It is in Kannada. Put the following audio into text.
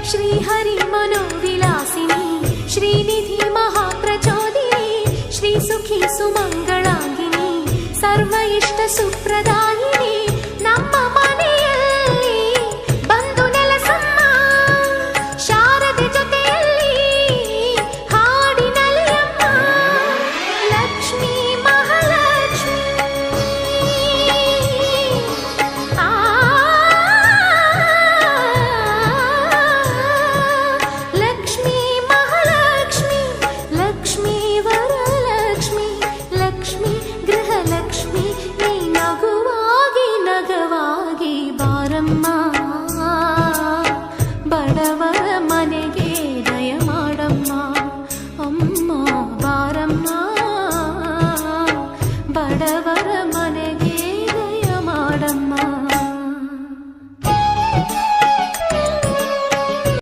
ಶ್ರೀಹರಿ ಮನೋವಿಲಾಸಿನಿ ಶ್ರೀನಿಧಿ ಮಹಾಪ್ರಚೋದಿನಿ ಶ್ರೀ ಸುಖಿ ಸುಮಂಗಳಾಂಗಿನಿ ಸರ್ವ ಇಷ್ಟ ಸುಪ್ರದಾಯಿನಿ ನಮ್ಮ ಮನೆಯಲ್ಲಿ ಬಂದು ನೆಲಸಮ್ಮ ಶಾರದೆ ಜೊತೆಯಲ್ಲಿ ಹಾಡಿನಲ್ಲಿ ಅಮ್ಮ ಲಕ್ಷ್ಮೀ ಮಹಾಲಕ್ಷ್ಮಿ ಲಕ್ಷ್ಮೀ ಮಹಾಲಕ್ಷ್ಮಿ ಲಕ್ಷ್ಮೀ ವರಲಕ್ಷ್ಮಿ ಲಕ್ಷ್ಮೀ ಗೃಹಲಕ್ಷ್ಮಿ ನೀ ನಗುವಾಗಿ ನಗವಾಗಿ ಬಾರಮ್ಮ ಬಡವರ ಮನೆಗೆ ದಯ ಮಾಡಮ್ಮ ಅಮ್ಮ ಬಾರಮ್ಮ ಬಡವರ